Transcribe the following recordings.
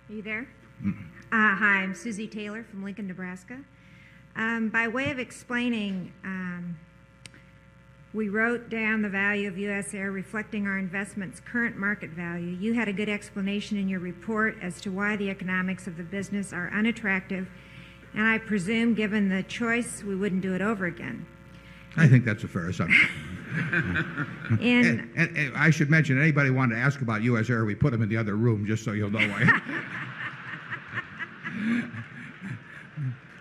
Are you there? Hi, I'm Susie Taylor from Lincoln, Nebraska. By way of explaining, we wrote down the value of USAir reflecting our investment's current market value. You had a good explanation in your report as to why the economics of the business are unattractive, and I presume, given the choice, we wouldn't do it over again. I think that's a fair assumption. And I should mention, anybody wanted to ask about USAir, we put them in the other room, just so you'll know why.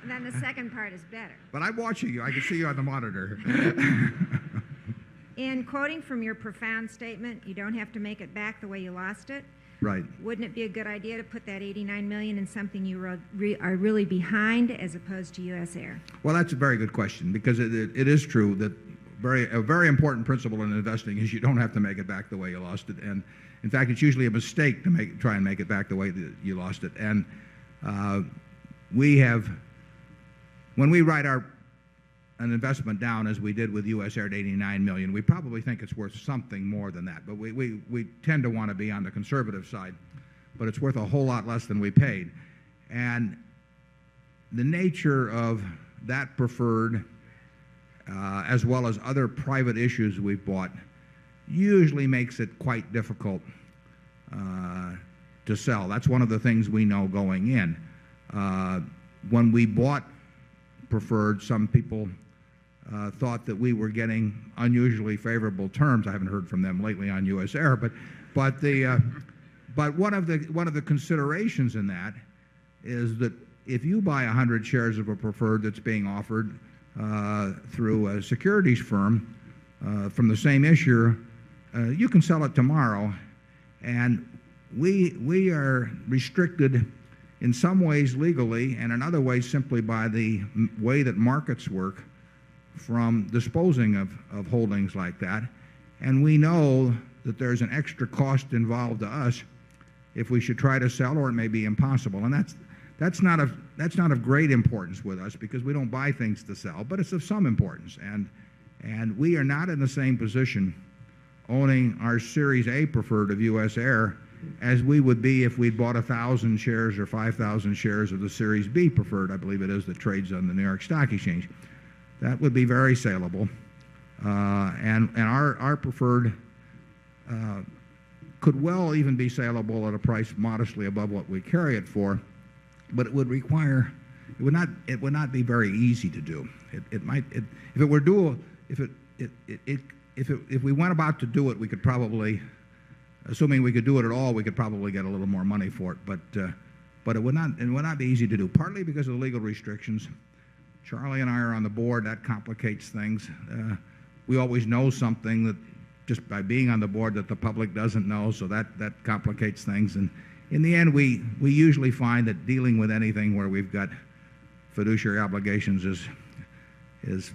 And then the second part is better. But I'm watching you. I can see you on the monitor. In quoting from your profound statement, you don't have to make it back the way you lost it. Right. Wouldn't it be a good idea to put that $89 million in something you are really behind as opposed to USAir? Well, that's a very good question, because it is true that a very important principle in investing is you don't have to make it back the way you lost it. And in fact, it's usually a mistake to try and make it back the way that you lost it. And when we write an investment down, as we did with USAir at $89 million, we probably think it's worth something more than that. But we tend to want to be on the conservative side. But it's worth a whole lot less than we paid. And the nature of that preferred, as well as other private issues we've bought, usually makes it quite difficult to sell. That's one of the things we know going in. When we bought preferred, some people thought that we were getting unusually favorable terms. I haven't heard from them lately on USAir, but one of the considerations in that is that if you buy 100 shares of a preferred that's being offered through a securities firm from the same issuer, you can sell it tomorrow, and we are restricted in some ways legally, and in other ways simply by the way that markets work, from disposing of holdings like that. And we know that there's an extra cost involved to us if we should try to sell, or it may be impossible. And that's not of great importance with us, because we don't buy things to sell, but it's of some importance. And we are not in the same position owning our Series A preferred of USAir as we would be if we'd bought 1,000 shares or 5,000 shares of the Series B preferred, I believe it is, that trades on the New York Stock Exchange. That would be very saleable. And our preferred could well even be saleable at a price modestly above what we carry it for, but it would not be very easy to do. If we went about to do it, we could probably, assuming we could do it at all, we could probably get a little more money for it. But it would not be easy to do, partly because of the legal restrictions. Charlie and I are on the board. That complicates things. We always know something that just by being on the board that the public doesn't know, so that complicates things. And in the end, we usually find that dealing with anything where we've got fiduciary obligations is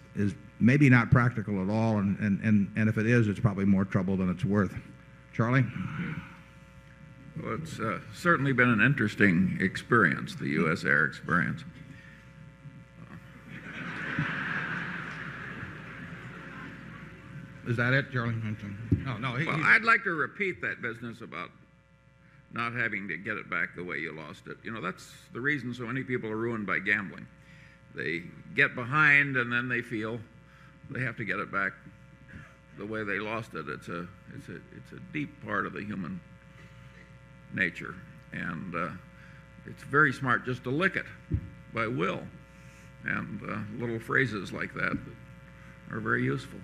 maybe not practical at all, and if it is, it's probably more trouble than it's worth. Charlie? Well, it's certainly been an interesting experience, the USAir experience. Is that it, Charlie? No. Well, I'd like to repeat that business about not having to get it back the way you lost it. You know, that's the reason so many people are ruined by gambling. They get behind, and then they feel they have to get it back the way they lost it. It's a deep part of the human nature, and it's very smart just to lick it by will, and little phrases like that are very useful.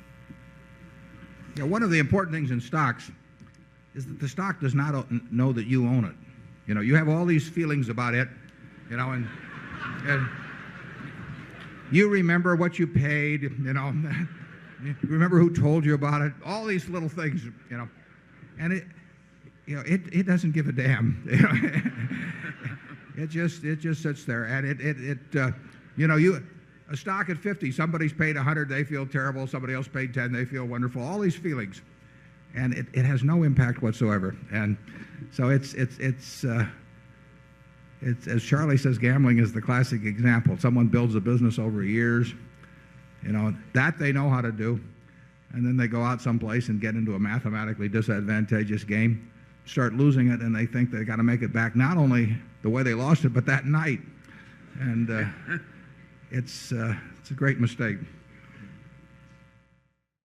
Yeah, one of the important things in stocks is that the stock does not know that you own it. You know, you have all these feelings about it, you know, and you remember what you paid, you know, you remember who told you about it, all these little things, you know, and it doesn't give a damn. You know? It just sits there, and a stock at 50, somebody's paid 100, they feel terrible. Somebody else paid 10, they feel wonderful. All these feelings, and it has no impact whatsoever. And so it's as Charlie says, gambling is the classic example. Someone builds a business over years, you know, that they know how to do, and then they go out someplace and get into a mathematically disadvantageous game. start losing it, and they think they got to make it back not only the way they lost it, but that night. And it's a great mistake.